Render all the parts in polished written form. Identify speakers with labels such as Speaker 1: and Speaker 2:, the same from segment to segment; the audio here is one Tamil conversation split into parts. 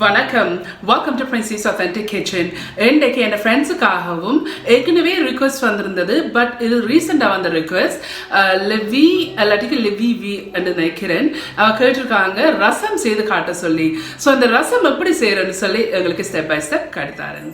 Speaker 1: வணக்கம், welcome to Princy's Authentic Kitchen. இன்றைக்கு என் ஃப்ரெண்ட்ஸுக்காகவும் ஏற்கனவே ரிக்வெஸ்ட் வந்திருந்தது. பட் இது ரீசெண்டாக வந்த ரிக்வெஸ்ட். லெவி எல்லாத்துக்கும் லெவி வி என்று நினைக்கிறேன். கேட்டிருக்காங்க ரசம் செய்து காட்ட சொல்லி. ஸோ அந்த ரசம் எப்படி செய்யறேன்னு சொல்லி எங்களுக்கு ஸ்டெப் பை ஸ்டெப் காட்டித்தாரேன்.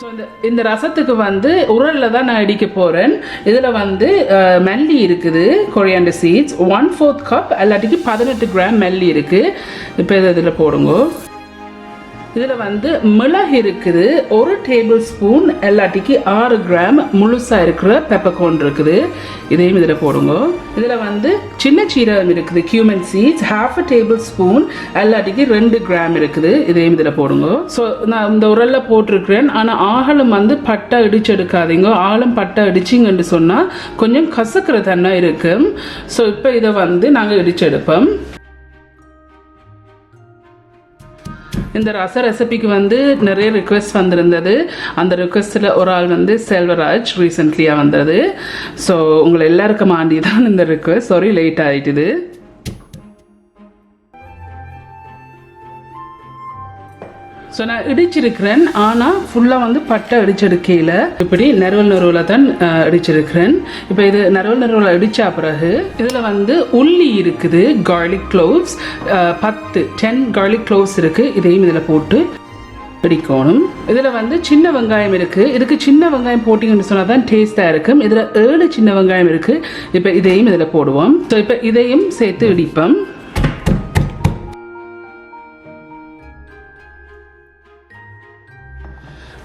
Speaker 1: ஸோ இந்த ரசத்துக்கு வந்து உரலில் தான் நான் இடிக்க போகிறேன். இதில் வந்து மல்லி இருக்குது, கொரியாண்டர் சீட்ஸ் 1/4 கப், எல்லாத்துக்கும் 18 கிராம் மல்லி இருக்குது. இப்போ இதில் போடுங்க. இதில் வந்து மிளகு இருக்குது, 1 டேபிள் ஸ்பூன், எல்லாத்துக்கும் 6 கிராம் முழுசாக இருக்கிற பெப்பர்கார்ன் இருக்குது, இதையும் இதில் போடுங்க. இதில் வந்து சின்ன சீரகம் இருக்குது, Cumin Seeds, 1/2 டேபிள் ஸ்பூன், எல்லாத்துக்கும் 2 கிராம் இருக்குது, இதையும் இதில் போடுங்க. ஸோ நான் இந்த உரலில் போட்டிருக்கிறேன். ஆனால் ஆகலும் வந்து பட்டை இடிச்சு எடுக்காதீங்க. ஆகலும் பட்டை இடிச்சிங்கன்னு சொன்னால் கொஞ்சம் கசக்கிற தன்மை இருக்கும். ஸோ இப்போ இதை வந்து நாங்கள் இடிச்சு எடுப்போம். இந்த ரச ரெசிபிக்கு வந்து நிறைய ரிக்வெஸ்ட் வந்திருந்தது. அந்த ரிக்வெஸ்ட்டில் ஒரு ஆள் வந்து செல்வராஜ் ரீசெண்ட்லியாக வந்தது. ஸோ உங்களை எல்லாருக்கும் ஆண்டி தான் இந்த ரிக்வெஸ்ட். சாரி, லேட் ஆகிட்டுது. ஸோ நான் இடிச்சிருக்கிறேன், ஆனால் ஃபுல்லாக வந்து பட்டை இடிச்செடுக்கையில் இப்படி நறுவல் தான் இடிச்சிருக்கிறேன். இப்போ இது நறுவல் இடித்த பிறகு இதில் வந்து உள்ளி இருக்குது, கார்லிக் க்ளோவ்ஸ் 10 கார்லிக் க்ளோவ்ஸ் இருக்குது, இதையும் இதில் போட்டு இடிக்கணும். இதில் வந்து சின்ன வெங்காயம் இருக்குது. இதுக்கு சின்ன வெங்காயம் போட்டிங்கன்னு சொன்னால் தான் டேஸ்ட்டாக இருக்கும். இதில் 7 சின்ன வெங்காயம் இருக்குது. இப்போ இதையும் இதில் போடுவோம். ஸோ இப்போ இதையும் சேர்த்து இடிப்போம்.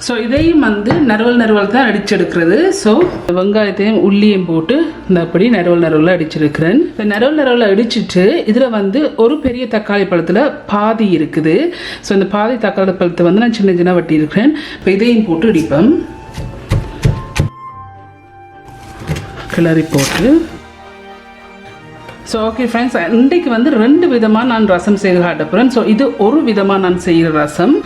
Speaker 1: ஸோ இதையும் வந்து நறுவல் தான் அடிச்செடுக்கிறது. ஸோ வெங்காயத்தையும் உள்ளியும் போட்டு இந்த அப்படி நறுவல் அடிச்சிருக்கிறேன். இப்போ நறுவல் அடிச்சுட்டு இதில் வந்து ஒரு பெரிய தக்காளி பழத்தில் பாதி இருக்குது. ஸோ இந்த பாதி தக்காளி பழத்தை வந்து நான் சின்ன சின்ன வட்டி இருக்கிறேன். இப்போ இதையும் போட்டு இடிப்பேன். கிளறி போட்டு ஸோ ஓகே ஃப்ரெண்ட்ஸ், இன்றைக்கு வந்து 2 விதமாக நான் ரசம் செய்து காட்ட போகிறேன். ஸோ இது ஒரு விதமாக நான் செய்கிற ரசம்.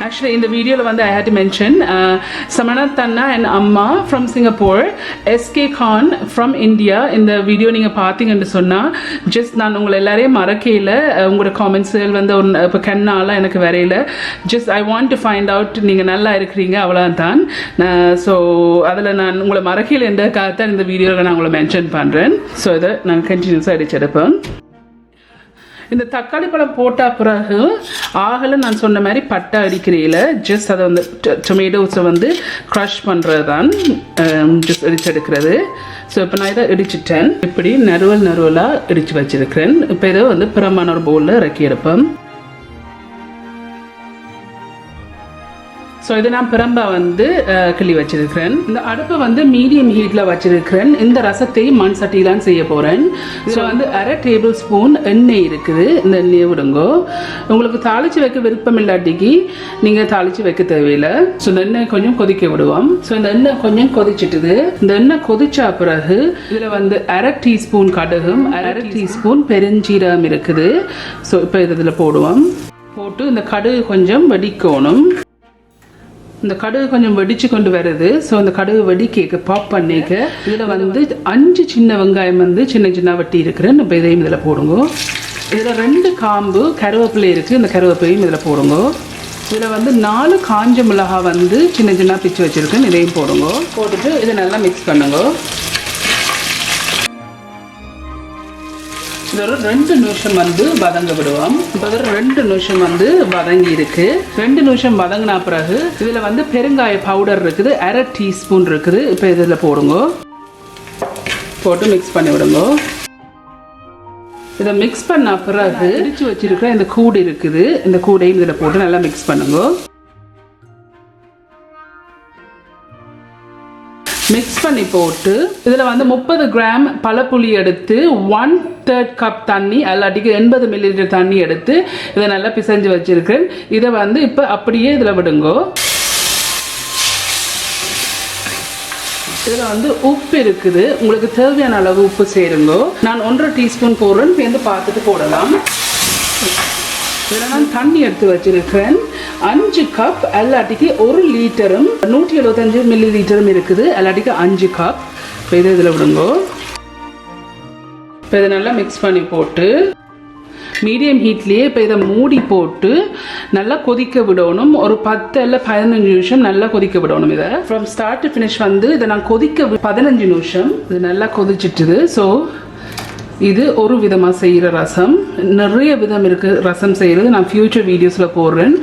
Speaker 1: Actually, in the video, I had to mention Samanathanna and Amma from Singapore, SK Khan from India. In the video, நீங்க பாத்தீங்கன்னு சொன்னா ஜஸ்ட் நான் உங்களை எல்லாரையும் மறக்கையில் உங்களோட காமெண்ட்ஸுகள் வந்து இப்போ கண்ணாலாம் எனக்கு வரையில. Just I want to find out நீங்கள் நல்லா இருக்கிறீங்க, அவ்வளோதான். ஸோ அதில் நான் உங்களை மறக்கையில் எந்தக்காகத்தான் இந்த வீடியோவில் நான் உங்களை மென்ஷன் பண்ணுறேன். ஸோ இதை நான் கண்டினியூஸாக அடிச்செடுப்பேன். இந்த தக்காளி பழம் போட்ட பிறகு ஆகலை நான் சொன்ன மாதிரி பட்டை அடிக்கிறீல, ஜஸ்ட் அதை வந்து டொமேட்டோஸை வந்து க்ரஷ் பண்ணுறது தான் ஜஸ்ட் இடிச்செடுக்கிறது. ஸோ இப்போ நான் இதை இடிச்சிட்டேன். இப்படி நறுவலாக இடித்து வச்சிருக்கிறேன். இப்போ இதை வந்து பிறமான ஒரு பவுலில் இறக்கி எடுப்பேன். ஸோ இதை நான் பிரம்பா வந்து கிள்ளி வச்சிருக்கிறேன். இந்த அடுப்பை வந்து மீடியம் ஹீட்டில் வச்சிருக்கிறேன். இந்த ரசத்தை மண் சட்டியிலாம் செய்ய போகிறேன். ஸோ வந்து 1/2 டேபிள் ஸ்பூன் எண்ணெய் இருக்குது. இந்த எண்ணெயை விடுங்கோ. உங்களுக்கு தாளித்து வைக்க விருப்பம் இல்லாட்டிக்கு நீங்கள் தாளித்து வைக்க தேவையில்லை. ஸோ இந்த எண்ணெய் கொஞ்சம் கொதிக்க விடுவோம். ஸோ இந்த எண்ணெய் கொஞ்சம் கொதிச்சிட்டுது. இந்த எண்ணெய் கொதிச்சா பிறகு இதில் வந்து 1/2 டீஸ்பூன் கடுகும் 1/2 டீஸ்பூன் பெருஞ்சீரகம் இருக்குது. ஸோ இப்போ இதில் போடுவோம். போட்டு இந்த கடுகு கொஞ்சம் வெடிக்கணும். இந்த கடுகு கொஞ்சம் வெடிச்சு கொண்டு வருது. ஸோ இந்த கடுகு வெடிக்க பாப் பண்ணிக்க இதில் வந்து 5 சின்ன வெங்காயம் வந்து சின்ன வெட்டி இருக்கிறேன். இப்போ இதையும் இதில் போடுங்க. இதில் 2 காம்பு கருவேப்பிலை இருக்குது. இந்த கருவேப்பிலையும் இதில் போடுங்க. இதில் வந்து 4 காஞ்ச மிளகாய் வந்து சின்ன பிச்சு வச்சுருக்கேன். இதையும் போடுங்க. போட்டுட்டு இதை நல்லா மிக்ஸ் பண்ணுங்க. இது ஒரு 2 நிமிஷம் வந்து வதங்க விடுவோம். இப்போ 2 நிமிஷம் வந்து வதங்கி இருக்கு. 2 நிமிஷம் வதங்கினா பிறகு இதில் வந்து பெருங்காய பவுடர் இருக்குது, 1/2 டீஸ்பூன் இருக்குது. இப்போ இதில் போடுங்க. போட்டு மிக்ஸ் பண்ணி விடுங்க. இதை மிக்ஸ் பண்ண பிறகு இடிச்சு வச்சிருக்கிற இந்த கூடு இருக்குது, இந்த கூடையும் இதில் போட்டு நல்லா மிக்ஸ் பண்ணுங்க. மிக்ஸ் பண்ணி போட்டு இதில் வந்து 30 கிராம் பழப்புளி எடுத்து 1/3 கப் தண்ணி, எல்லாட்டிக்கு 80 மில்லிலிட்டர் தண்ணி எடுத்து இதை நல்லா பிசைஞ்சு வச்சிருக்கேன். இதை வந்து இப்போ அப்படியே இதில் விடுங்கோ. இதில் வந்து உப்பு இருக்குது, உங்களுக்கு தேவையான அளவு உப்பு சேருங்கோ. நான் 1.5 டீஸ்பூன் போடுறேன், சேர்ந்து பார்த்துட்டு போடலாம். இதில் நான் தண்ணி எடுத்து வச்சிருக்கிறேன் 5 கப், எல்லாட்டிக்கு 1 லிட்டரும் 175 மில்லி லிட்டரும் இருக்குது, எல்லாட்டிக்கு 5 கப். இப்போ இதில் விடுங்கோ. இப்போ இதை நல்லா மிக்ஸ் பண்ணி போட்டு மீடியம் ஹீட்லேயே இப்போ இதை மூடி போட்டு நல்லா கொதிக்க விடணும். ஒரு 10 இல்லை 15 நிமிஷம் நல்லா கொதிக்க விடணும். இதை ஃப்ரம் ஸ்டார்ட் டு ஃபினிஷ் வந்து இதை நான் கொதிக்க 15 நிமிஷம் இது நல்லா கொதிச்சிட்டுது. ஸோ இது ஒரு விதமாக செய்கிற ரசம். நிறைய விதம் இருக்குது ரசம் செய்கிறது, நான் ஃப்யூச்சர் வீடியோஸில் போடுறேன்.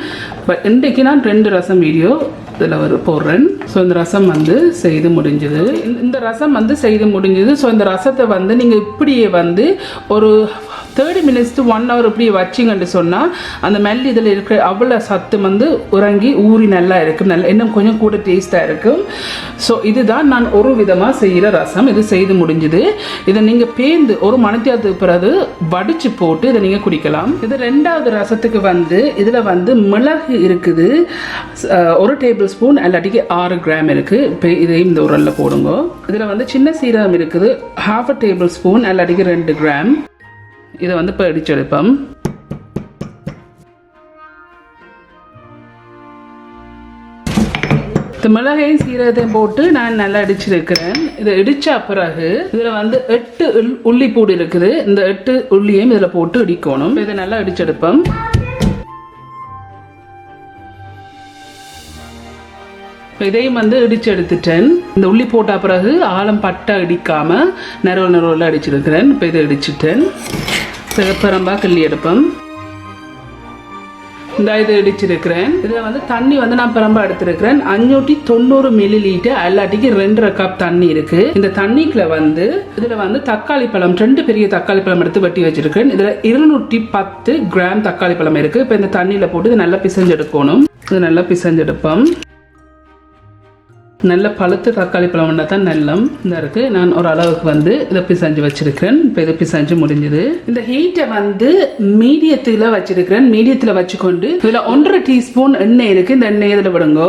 Speaker 1: பட் இன்றைக்கு நான் 2 ரசம் வீடியோ இதில் போடுறேன். ஸோ இந்த ரசம் வந்து செய்து முடிஞ்சுது. இந்த ரசம் வந்து செய்து முடிஞ்சுது. ஸோ இந்த ரசத்தை வந்து நீங்கள் இப்படியே வந்து ஒரு 30 minutes to 1 hour இப்படி வச்சிங்கன்னு சொன்னால் அந்த மெல் இதில் இருக்கிற அவ்வளோ சத்து வந்து உறங்கி ஊறி நல்லா இருக்கும், நல்லா இன்னும் கொஞ்சம் கூட டேஸ்ட்டாக இருக்கும். ஸோ இதுதான் நான் ஒரு விதமாக செய்கிற ரசம். இது செய்து முடிஞ்சுது. இதை நீங்கள் பேர்ந்து ஒரு மணித்தியாரத்துக்கு பிறகு வடித்து போட்டு இதை நீங்கள் குடிக்கலாம். இது 2வது ரசத்துக்கு வந்து இதில் வந்து மிளகு இருக்குது 1 டேபிள் ஸ்பூன், எல்லாட்டிக்கு 6 கிராம் இருக்குது. இப்போ இதையும் இந்த உரலில் போடுங்க. இதில் வந்து சின்ன சீரகம் இருக்குது 1/2 டேபிள் ஸ்பூன், எல்லாட்டிக்கு 2 கிராம். இதை வந்து இப்போ இடிச்செடுப்போம். இந்த மிளகையும் சீரகத்தையும் போட்டு நான் நல்லா இடிச்சிருக்கிறேன். இதை இடித்த பிறகு இதில் வந்து 8 உள்ளிப்பூடு இருக்குது. இந்த 8 உள்ளியையும் இதில் போட்டு இடிக்கணும். இதை நல்லா இடிச்செடுப்போம். இதையும் வந்து இடிச்சு எடுத்துட்டேன். இந்த உள்ளி போட்ட பிறகு ஆழம் பட்டா இடிக்காமல் நறுவல் அடிச்சிருக்கிறேன். இப்போ இதை இடிச்சிட்டேன். சிகப்பரம்பா கிள்ளி எடுப்போம். இந்த இதை இடிச்சிருக்கிறேன். இதில் வந்து தண்ணி வந்து நான் பரம்பா எடுத்திருக்கிறேன் 590 மில்லி லிட்டர், எல்லாட்டிக்கு 2.5 கப் தண்ணி இருக்குது. இந்த தண்ணிக்குள்ள வந்து இதில் வந்து தக்காளி பழம் 2 பெரிய தக்காளி பழம் எடுத்து வெட்டி வச்சிருக்கிறேன். இதில் 210 கிராம் தக்காளி பழம் இருக்குது. இப்போ இந்த தண்ணியில் போட்டு இது நல்லா பிசைஞ்செடுக்கணும். இது நல்லா பிசைஞ்செடுப்போம். நல்ல பழுத்த தக்காளி பழம் தான் நல்லம் இந்த இருக்குது. நான் ஒரு அளவுக்கு வந்து இதை பிசைஞ்சு வச்சிருக்கிறேன். இப்போ இதை பிசைஞ்சு முடிஞ்சுது. இந்த ஹீட்டை வந்து மீடியத்தில் வச்சிருக்கிறேன். மீடியத்தில் வச்சுக்கொண்டு இதில் 1.5 டீஸ்பூன் எண்ணெய் இருக்குது. இந்த எண்ணெய் இதில் விடுங்கோ.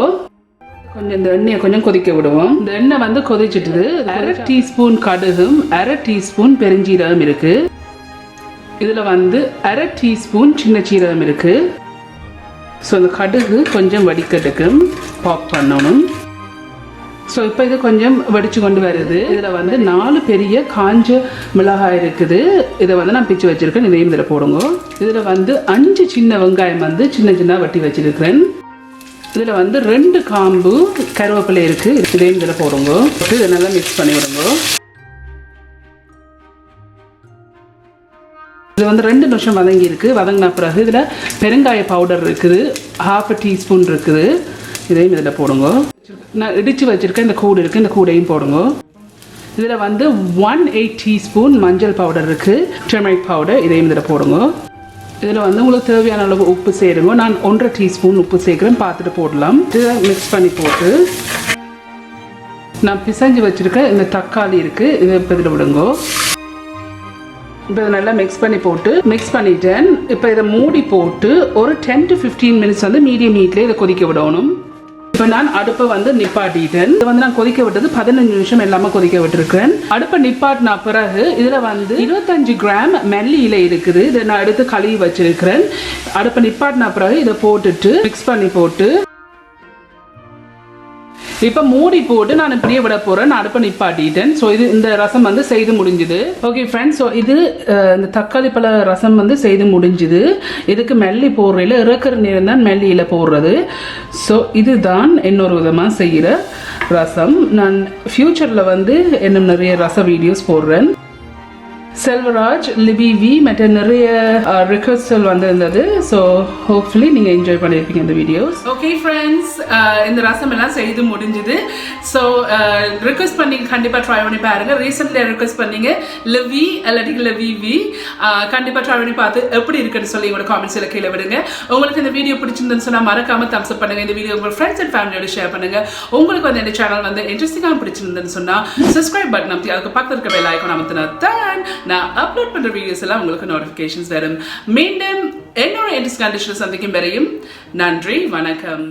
Speaker 1: கொஞ்சம் இந்த எண்ணெயை கொஞ்சம் கொதிக்க விடுவோம். இந்த எண்ணெய் வந்து கொதிச்சிட்டுது. 1/2 டீஸ்பூன் கடுகும் 1/2 டீஸ்பூன் பெருஞ்சீரகம் இருக்குது. இதில் வந்து 1/2 டீஸ்பூன் சின்ன சீரகம் இருக்குது. ஸோ இந்த கடுகு கொஞ்சம் வடிக்கட்டுக்கும் பாப் பண்ணணும். ஸோ இப்போ இது கொஞ்சம் வடித்து கொண்டு வருது. இதில் வந்து 4 பெரிய காஞ்ச மிளகாய் இருக்குது. இதை வந்து நான் பிச்சு வச்சுருக்கேன். இதையும் இதில் போடுங்க. இதில் வந்து 5 சின்ன வெங்காயம் வந்து சின்ன வெட்டி வச்சுருக்கிறேன். இதில் வந்து 2 காம்பு கருவேப்பிலை இருக்குது. இதையும் இதில் போடுங்க. இதை நல்லா மிக்ஸ் பண்ணி விடுங்க. இது வந்து 2 நிமிஷம் வதங்கி இருக்குது. வதங்கின பிறகு இதில் பெருங்காய பவுடர் இருக்குது 1/2 டீஸ்பூன் இருக்குது. இதையும் இதில் போடுங்க. நான் இடித்து வச்சுருக்கேன் இந்த கூடு இருக்குது. இந்த கூடையும் போடுங்க. இதில் வந்து 1/8 டீஸ்பூன் மஞ்சள் பவுடர் இருக்குது, டர்மரிக் பவுடர். இதையும் இதில் போடுங்க. இதில் வந்து உங்களுக்கு தேவையான அளவு உப்பு சேருங்க. நான் 1.5 டீஸ்பூன் உப்பு சேர்க்குறேன், பார்த்துட்டு போடலாம். இதை மிக்ஸ் பண்ணி போட்டு நான் பிசைஞ்சு வச்சுருக்கேன் இந்த தக்காளி இருக்குது. இதை இப்போ இதில் விடுங்க. இப்போ இதை நல்லா மிக்ஸ் பண்ணி போட்டு மிக்ஸ் பண்ணிட்டேன். இப்போ இதை மூடி போட்டு ஒரு 10 to 15 மினிட்ஸ் வந்து மீடியம் ஹீட்லேயே இதை கொதிக்க விடணும். இப்போ நான் அடுப்பை வந்து நிப்பாட்டிட்டேன். இது வந்து நான் கொதிக்க விட்டது 15 நிமிஷம் எல்லாமே கொதிக்க விட்டுருக்கேன். அடுப்பை நிப்பாட்டின பிறகு இதில் வந்து 25 கிராம் மல்லி இலை இருக்குது. இதை நான் எடுத்து கழுவி வச்சிருக்கிறேன். அடுப்பை நிப்பாட்டின பிறகு இதை போட்டுட்டு மிக்ஸ் பண்ணி போட்டு இப்போ மூடி போட்டு நான் இப்படியே விட போகிறேன். நான் அடுப்பை நிப்பாட்டிட்டேன். ஸோ இது இந்த ரசம் வந்து செய்து முடிஞ்சுது. ஓகே ஃப்ரெண்ட்ஸ், ஸோ இது இந்த தக்காளி பழ ரசம் வந்து செய்து முடிஞ்சுது. இதுக்கு மல்லி போடுறதில்ல, இறக்குற நேரம் தான் மல்லியில் போடுறது. ஸோ இதுதான் இன்னொரு விதமாக செய்கிற ரசம். நான் ஃப்யூச்சரில் வந்து இன்னும் நிறைய ரச வீடியோஸ் போடுறேன். செல்வராஜ், லிபிவி மற்ற நிறைய ரிக்வெஸ்ட்கள் வந்திருந்தது. ஸோ ஹோப்ஃபுல்லி நீங்கள் என்ஜாய் பண்ணியிருப்பீங்க இந்த வீடியோஸ். ஓகே ஃப்ரெண்ட்ஸ், இந்த ரசம் எல்லாம் செய்து முடிஞ்சுது. ஸோ ரிக்வெஸ்ட் பண்ணி கண்டிப்பாக ட்ரை பண்ணி பாருங்கள். ரீசெண்ட்லியாக ரிக்வெஸ்ட் பண்ணீங்க லிவி இல்லாட்டி லிவிவி. கண்டிப்பாக ட்ரை பண்ணி பார்த்து எப்படி இருக்குன்னு சொல்லி உங்களோட காமெண்ட்ஸில் கீழே விடுங்க. உங்களுக்கு இந்த வீடியோ பிடிச்சிருந்துன்னு சொன்னால் மறக்காமல் தம்ஸ் அப் பண்ணுங்கள். இந்த வீடியோ உங்கள் ஃப்ரெண்ட்ஸ் அண்ட் ஃபேமிலியோட ஷேர் பண்ணுங்கள். உங்களுக்கு வந்து இந்த சேனல் வந்து இன்ட்ரெஸ்டிங்காக பிடிச்சிருந்துன்னு சொன்னால் சப்ஸ்கிரைப் பட்டன் அமைத்தி அதுக்கு பக்கத்தில் இருக்க பெல் ஐகான் அமுத்தினா தான் நான் அப்லோட் பண்ற வீடியோஸ் எல்லாம் உங்களுக்கு நோட்டிஃபிகேஷன்ஸ் வரும். மீண்டும் இன்னொரு இன்ட்ரெஸ்டிங் கண்டிஷன்ல சந்திக்கும் வரையும் நன்றி, வணக்கம்.